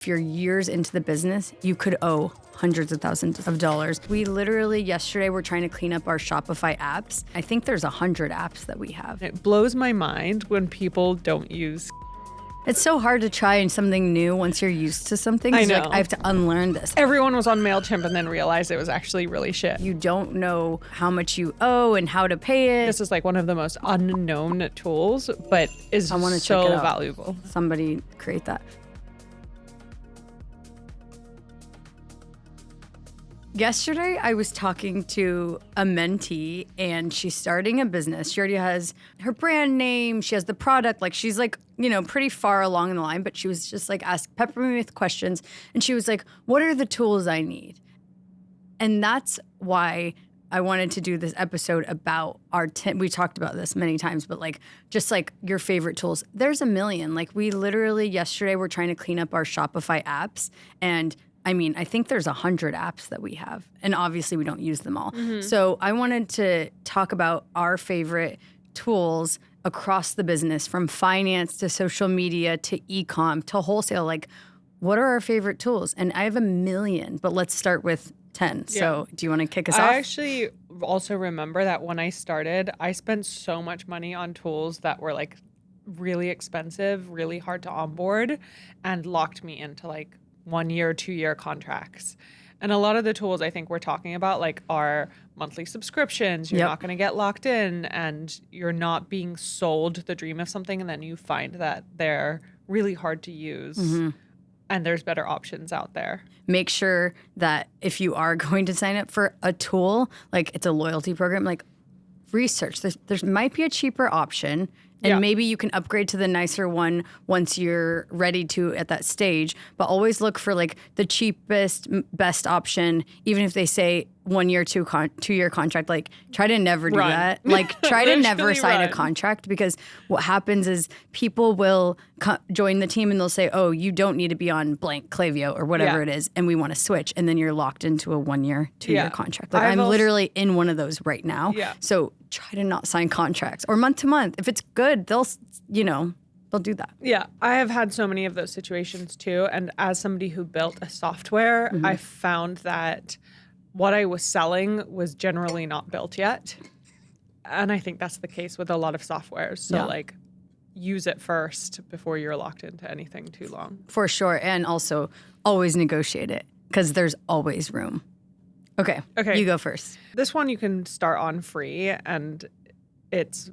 If you're years into the business, you could owe hundreds of thousands of dollars. We literally yesterday were trying to clean up our Shopify apps. I think there's 100 apps that we have. It blows my mind when people don't use. It's so hard to try something new once you're used to something. I know. Like, I have to unlearn this. Everyone was on MailChimp and then realized it was actually really shit. You don't know how much you owe and how to pay it. This is like one of the most unknown tools, but is check it so out. valuable. Somebody create that. Yesterday, I was talking to a mentee, and she's starting a business. She already has her brand name. She has the product. Like, she's like, pretty far along the line. But she was just like, peppering me with questions. And she was like, what are the tools I need? And that's why I wanted to do this episode about we talked about this many times, but just your favorite tools. There's a million. Like, we literally yesterday were trying to clean up our Shopify apps, and I think there's 100 apps that we have, and obviously we don't use them all. Mm-hmm. So I wanted to talk about our favorite tools across the business, from finance to social media to e-com to wholesale. Like, what are our favorite tools? And I have a million, but let's start with 10. Yeah. So do you want to kick us off? I actually also remember that when I started, I spent so much money on tools that were really expensive, really hard to onboard, and locked me into 1 year, 2 year contracts. And a lot of the tools I think we're talking about are monthly subscriptions. You're not going to get locked in, and you're not being sold the dream of something, and then you find that they're really hard to use. Mm-hmm. And there's better options out there. Make sure that if you are going to sign up for a tool, it's a loyalty program, research. There might be a cheaper option. And maybe you can upgrade to the nicer one once you're ready to at that stage. But always look for the cheapest, best option, even if they say 1 year, 2 year contract. Try to never do that. Try to never sign a contract, because what happens is people will join the team and they'll say, oh, you don't need to be on blank Klaviyo or whatever it is, and we want to switch. And then you're locked into a 1 year, 2 year contract. I'm literally in one of those right now. Yeah. So try to not sign contracts, or month to month. If it's good, they'll do that. Yeah, I have had so many of those situations too. And as somebody who built a software, I found that what I was selling was generally not built yet. And I think that's the case with a lot of softwares. So use it first before you're locked into anything too long. For sure. And also always negotiate it, because there's always room. Okay. You go first. This one you can start on free, and it's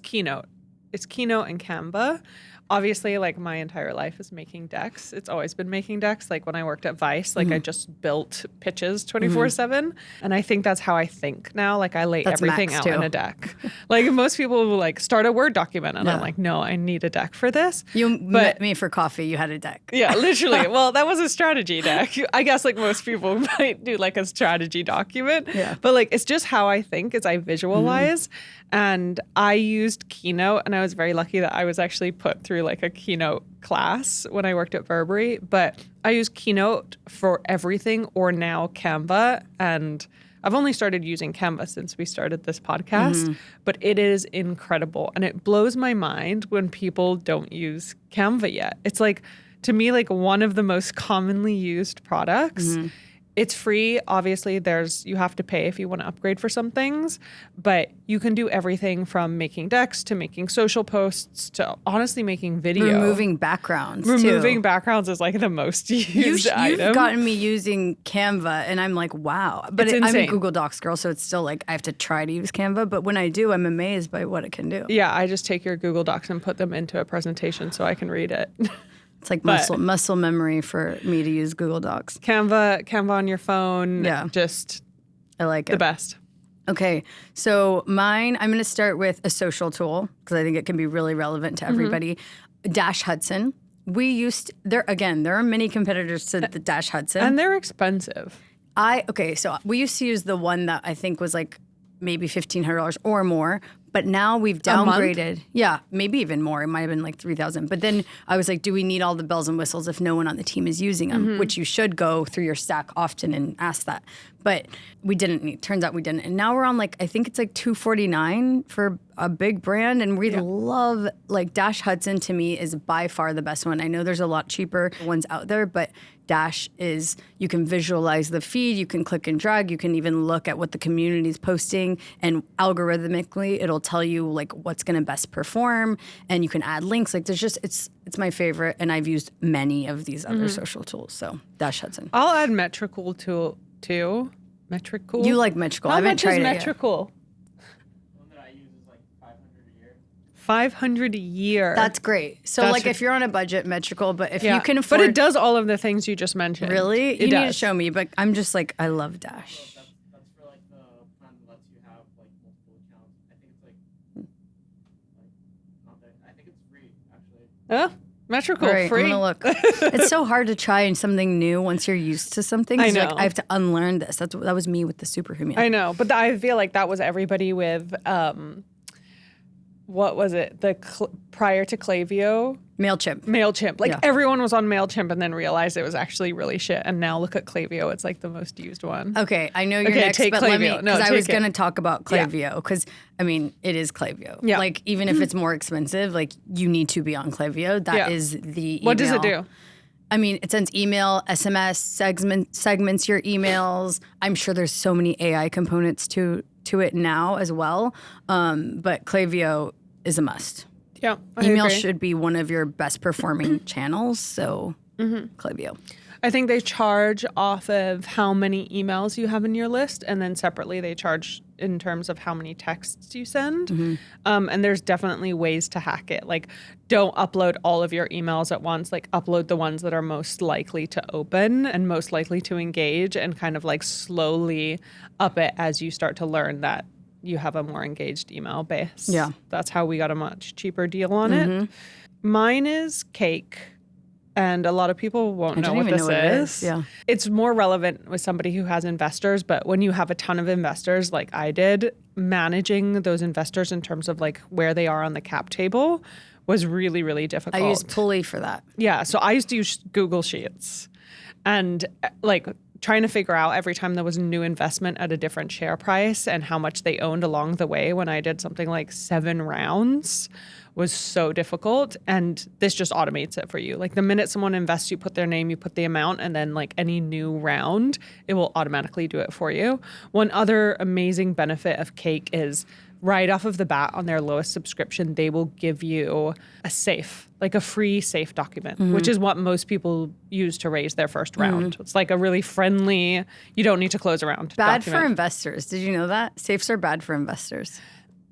Keynote. It's Keynote and Canva. Obviously, my entire life is making decks. It's always been making decks. When I worked at Vice, I just built pitches 24/7. And I think that's how I think now. I lay everything out in a deck. Most people will start a Word document, and I'm no, I need a deck for this. You met me for coffee. You had a deck. Yeah, literally. Well, that was a strategy deck. I guess most people might do a strategy document. Yeah. But it's just how I think, is I visualize. And I used Keynote, and I was very lucky that I was actually put through a Keynote class when I worked at Burberry. But I use Keynote for everything, or now Canva. And I've only started using Canva since we started this podcast, but it is incredible. And it blows my mind when people don't use Canva yet. It's to me, one of the most commonly used products. It's free. Obviously, you have to pay if you want to upgrade for some things, but you can do everything from making decks to making social posts to honestly making video. Removing backgrounds, Removing backgrounds is the most used item. You've gotten me using Canva, and I'm wow. But I'm a Google Docs girl, so it's still I have to try to use Canva. But when I do, I'm amazed by what it can do. Yeah, I just take your Google Docs and put them into a presentation so I can read it. It's muscle memory for me to use Google Docs. Canva on your phone. Yeah. I like it. The best. Okay. So mine, I'm going to start with a social tool, because I think it can be really relevant to everybody. Dash Hudson. There are many competitors to the Dash Hudson. And they're expensive. So we used to use the one that I think was maybe $1,500 or more. But now we've downgraded. Yeah, maybe even more. It might have been like 3,000. But then I was like, do we need all the bells and whistles if no one on the team is using them? Which you should go through your stack often and ask that. But we didn't. Turns out we didn't. And now we're on like, I think it's like $249 for a big brand. And we love, like Dash Hudson to me is by far the best one. I know there's a lot cheaper ones out there, but Dash is, you can visualize the feed, you can click and drag, you can even look at what the community is posting, and algorithmically it'll tell you like what's going to best perform, and you can add links. Like there's just, it's my favorite, and I've used many of these other social tools. So Dash Hudson. I'll add Metricool too. Metricool? You like Metricool. How I haven't much tried is it yet. Metricool? 500 a year. That's great. So like if you're on a budget, Metricool, but if you can afford. But it does all of the things you just mentioned. Really? It You does. need to show me, but I'm just like, I love Dash. That's for like the plan that lets you have like multiple accounts. I think it's like not that. I think it's free actually. Metricool, All right, free. I'm gonna look. It's so hard to try in something new once you're used to something. I 'Cause, know. Like, I have to unlearn this. That was me with the Superhuman. I know, but I feel like that was everybody with, what was it? Prior to Klaviyo? MailChimp. Like everyone was on MailChimp and then realized it was actually really shit. And now look at Klaviyo. It's like the most used one. Okay, I know you're next, take but let me, Klaviyo. No, because I was take it. going to talk about Klaviyo, because, I mean, it is Klaviyo. Yeah. Like, even if it's more expensive, like, you need to be on Klaviyo. That is the email. What does it do? I mean, it sends email, SMS, segments your emails. I'm sure there's so many AI components to it now as well. But Klaviyo is a must. Yeah, Email agree. should be one of your best performing channels, so Klaviyo. I think they charge off of how many emails you have in your list, and then separately they charge in terms of how many texts you send. And there's definitely ways to hack it. Like, don't upload all of your emails at once. Like, upload the ones that are most likely to open and most likely to engage, and kind of like slowly up it as you start to learn that you have a more engaged email base. Yeah. That's how we got a much cheaper deal on it. Mine is Cake. And a lot of people won't know what this is. Yeah. It's more relevant with somebody who has investors, but when you have a ton of investors like I did, managing those investors in terms of like where they are on the cap table was really, really difficult. I use Pulley for that. Yeah. So I used to use Google Sheets, and like trying to figure out every time there was a new investment at a different share price and how much they owned along the way when I did something like 7 rounds was so difficult. And this just automates it for you. Like the minute someone invests, you put their name, you put the amount, and then like any new round, it will automatically do it for you. One other amazing benefit of Cake is right off of the bat on their lowest subscription, they will give you a safe, like a free safe document, which is what most people use to raise their first round. It's like a really friendly, you don't need to close a round Bad document. for investors. Did you know that? Safes are bad for investors.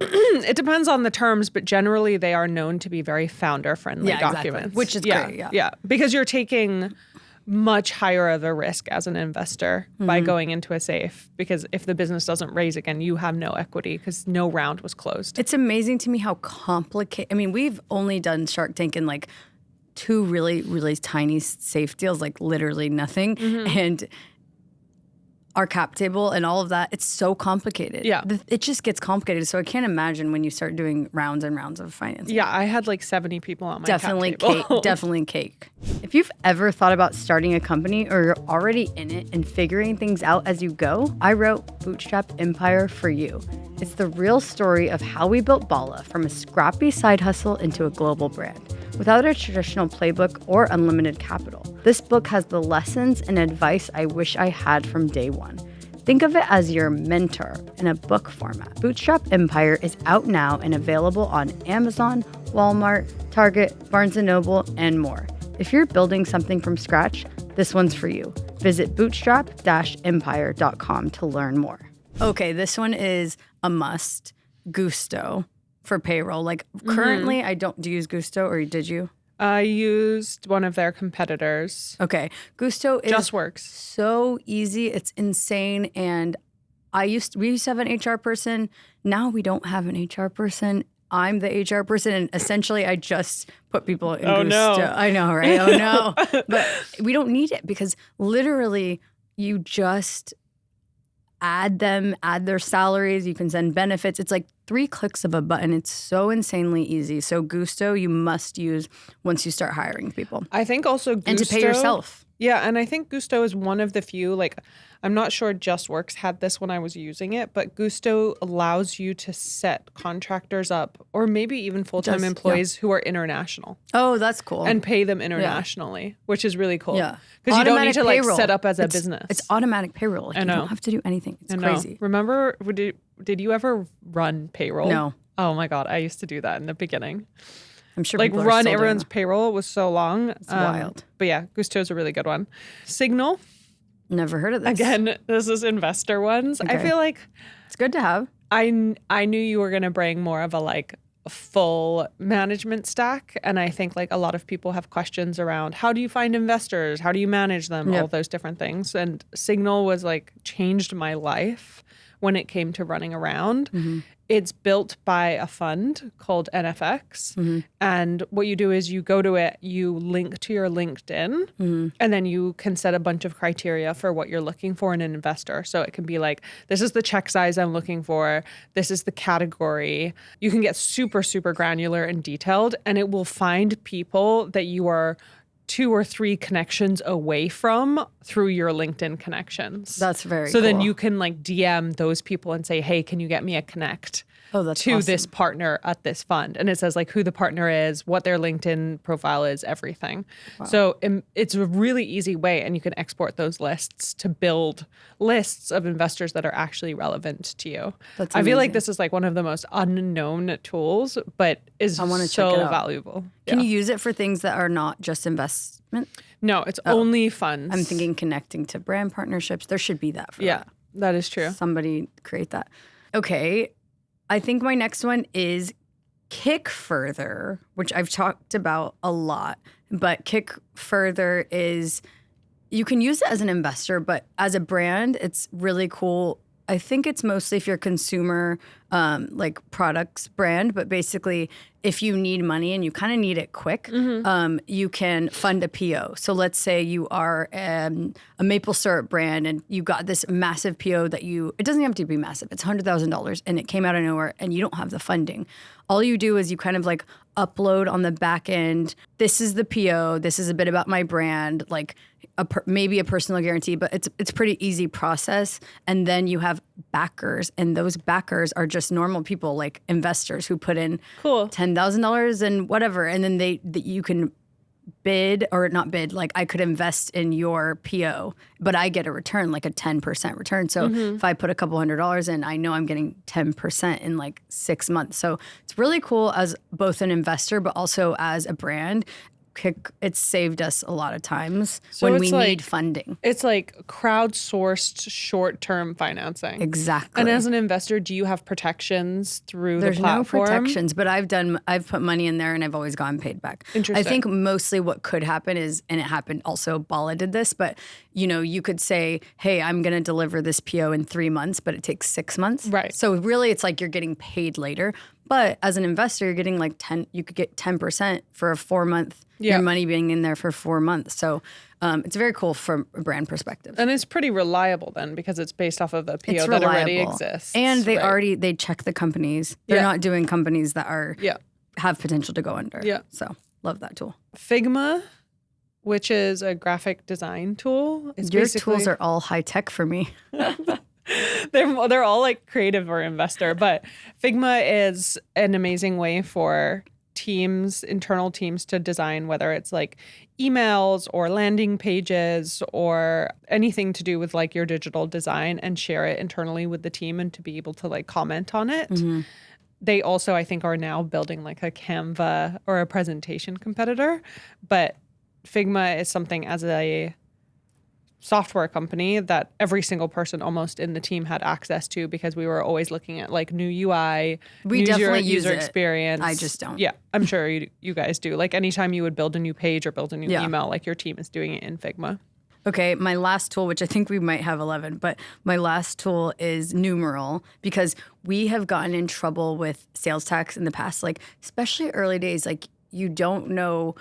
It depends on the terms, but generally they are known to be very founder-friendly documents. Exactly. Which is great, Yeah, because you're taking much higher of a risk as an investor by going into a safe, because if the business doesn't raise again, you have no equity because no round was closed. It's amazing to me how complicated. I mean, we've only done Shark Tank in like 2 really, really tiny safe deals, like literally nothing. And our cap table and all of that, it's so complicated. Yeah. It just gets complicated. So I can't imagine when you start doing rounds and rounds of financing. Yeah, I had like 70 people on my Definitely cap table. Cake. Definitely Cake. If you've ever thought about starting a company or you're already in it and figuring things out as you go, I wrote Bootstrap Empire for you. It's the real story of how we built Bala from a scrappy side hustle into a global brand, without a traditional playbook or unlimited capital. This book has the lessons and advice I wish I had from day one. Think of it as your mentor in a book format. Bootstrap Empire is out now and available on Amazon, Walmart, Target, Barnes & Noble, and more. If you're building something from scratch, this one's for you. Visit bootstrap-empire.com to learn more. Okay, this one is a must. Gusto for payroll. Like currently, I don't. Do you use Gusto, or did you? I used one of their competitors. Okay, Gusto is Just works. so easy. It's insane. And we used to have an HR person. Now we don't have an HR person. I'm the HR person, and essentially I just put people in Gusto. No. I know, right? Oh no. But we don't need it because literally you just add them, add their salaries. You can send benefits. It's like 3 clicks of a button. It's so insanely easy. So Gusto, you must use once you start hiring people. I think also Gusto. And to pay yourself. Yeah, and I think Gusto is one of the few, like, I'm not sure JustWorks had this when I was using it, but Gusto allows you to set contractors up, or maybe even full-time employees who are international. Oh, that's cool. And pay them internationally, which is really cool. Yeah. Because you don't need to like payroll. set up as a business. It's automatic payroll. Like, I know. You don't have to do anything. It's I know. crazy. Remember, did you ever run payroll? No. Oh my God, I used to do that in the beginning. I'm sure Like people are run still everyone's doing payroll was so long. It's wild. But yeah, Gusto is a really good one. Signal. that. Never heard of this. Again, this is investor ones. I Okay. feel like It's good to have. I knew you were going to bring more of a like full management stack. And I think like a lot of people have questions around how do you find investors? How do you manage them? Yep. All those different things. And Signal was like changed my life when it came to running around. Mm-hmm. It's built by a fund called NFX. Mm-hmm. And what you do is you go to it, you link to your LinkedIn, Mm-hmm. and then you can set a bunch of criteria for what you're looking for in an investor. So it can be like, this is the check size I'm looking for. This is the category. You can get super, super granular and detailed, and it will find people that you are 2 or 3 connections away from through your LinkedIn connections. That's very So then cool. you can like DM those people and say, hey, can you get me a connect Oh, that's to awesome. this partner at this fund? And it says like who the partner is, what their LinkedIn profile is, everything. So it's a really easy way, and you can export those lists to build lists of investors that are actually relevant to you. That's I feel like amazing. this is like one of the most unknown tools, but is wanna so check it out. valuable. Can Yeah. you use it for things that are not just investment? No, it's only funds. I'm thinking connecting to brand partnerships. There should be that for Yeah, that. that is true. Somebody create that. Okay. I think my next one is Kick Further, which I've talked about a lot. But Kick Further is, you can use it as an investor, but as a brand, it's really cool. I think it's mostly if you're a consumer, like products brand, but basically if you need money and you kind of need it quick, you can fund a PO. So let's say you are a maple syrup brand and you got this massive PO that it doesn't have to be massive. It's $100,000 and it came out of nowhere and you don't have the funding. All you do is you kind of like upload on the back end, this is the PO, this is a bit about my brand, like maybe a personal guarantee, but it's a pretty easy process. And then you have backers, and those backers are just normal people, like investors who put in Cool. $10,000 and whatever, and then you can bid or not bid. Like I could invest in your PO, but I get a return, like a 10% return. So if I put a couple $100s in, I know I'm getting 10% in like 6 months. So it's really cool as both an investor, but also as a brand. It's saved us a lot of times So when we it's like- need funding. It's like crowdsourced short-term financing. Exactly. And as an investor, do you have protections through There's the no platform? protections, but I've put money in there and I've always gotten paid back. Interesting. I think mostly what could happen is, and it happened also, Bala did this, but you could say, hey, I'm going to deliver this PO in 3 months, but it takes 6 months. Right. So really it's like you're getting paid later. But as an investor, you're getting like you could get 10% for a 4-month, Yeah. your money being in there for 4 months. So it's very cool from a brand perspective. And it's pretty reliable then because it's based off of a PO It's that already reliable. exists. And they right? they check the companies. They're Yeah. not doing companies that are Yeah. have potential to go under. Yeah. So love that tool. Figma, which is a graphic design tool. It's Your basically- tools are all high tech for me. they're all like creative or investor, but Figma is an amazing way for internal teams to design, whether it's like emails or landing pages or anything to do with like your digital design, and share it internally with the team and to be able to like comment on it. Mm-hmm. They also, I think, are now building like a Canva or a presentation competitor, but Figma is something as a software company that every single person almost in the team had access to, because we were always looking at like new UI, We new definitely use user it. experience. I just don't. Yeah, I'm sure you guys do. Like anytime you would build a new page or build a new Yeah. email, like your team is doing it in Figma. Okay, my last tool, which I think we might have 11, but my last tool is Numeral, because we have gotten in trouble with sales tax in the past, like especially early days, like you don't know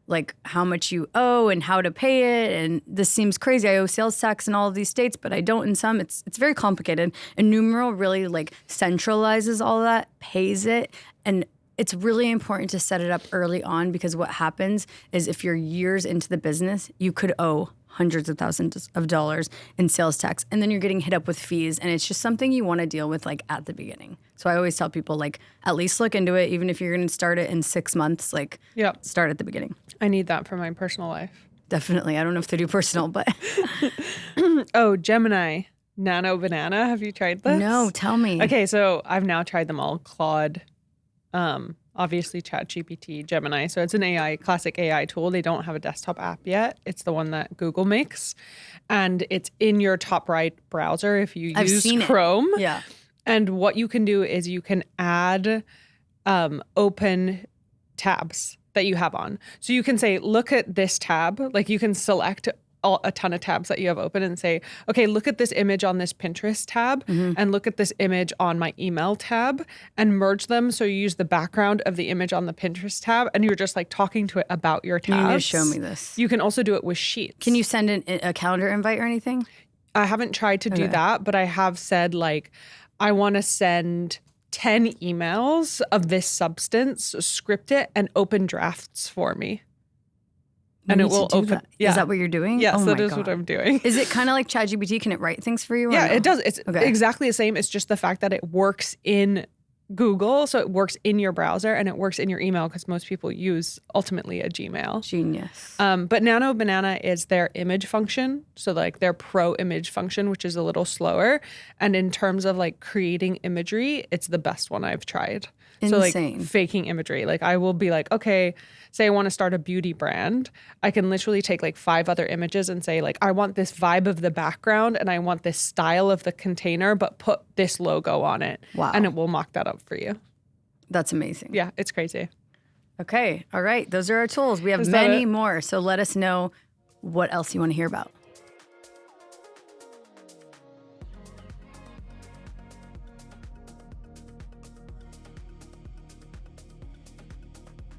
like how much you owe and how to pay it. And this seems crazy. I owe sales tax in all of these states, but I don't in some. It's very complicated. And Numeral really like centralizes all that, pays it, and it's really important to set it up early on, because what happens is if you're years into the business, you could owe hundreds of thousands of dollars in sales tax, and then you're getting hit up with fees, and it's just something you want to deal with like at the beginning. So I always tell people, like, at least look into it, even if you're going to start it in 6 months, like start at the beginning. I need that for my personal life. Definitely. I don't know if they do personal, but Oh, Gemini Nano Banana. Have you tried this? no, tell me. Okay, so I've now tried them all. Claude, obviously ChatGPT, Gemini. So it's an classic AI tool. They don't have a desktop app yet. It's the one that Google makes. And it's in your top right browser if you use Chrome. Yeah. And what you can do is you can add open tabs that you have on. So you can say, look at this tab. Like you can select a ton of tabs that you have open and say, okay, look at this image on this Pinterest tab and look at this image on my email tab, and merge them. So you use the background of the image on the Pinterest tab and you're just like talking to it about your tabs. You need to show me this. You can also do it with sheets. Can you send a calendar invite or anything? I haven't tried to do that, but I have said like, I want to send 10 emails of this substance, script it, and open drafts for me. And it will open. Yeah. Is that what you're doing? Yes, oh that is what I'm doing. Is it kind of like ChatGPT? Can it write things for you? Or Yeah, no? it does. It's exactly the same. It's just the fact that it works in Google. So it works in your browser and it works in your email, because most people use ultimately a Gmail. Genius. But Nano Banana is their image function. So like their pro image function, which is a little slower. And in terms of like creating imagery, it's the best one I've tried. Insane. So like faking imagery. Like I will be like, okay, say I want to start a beauty brand. I can literally take like 5 other images and say like, I want this vibe of the background and I want this style of the container, but put this logo on it. Wow. And it will mock that up for you. That's amazing. Yeah, it's crazy. Okay. All right. Those are our tools. We have many more. So let us know what else you want to hear about.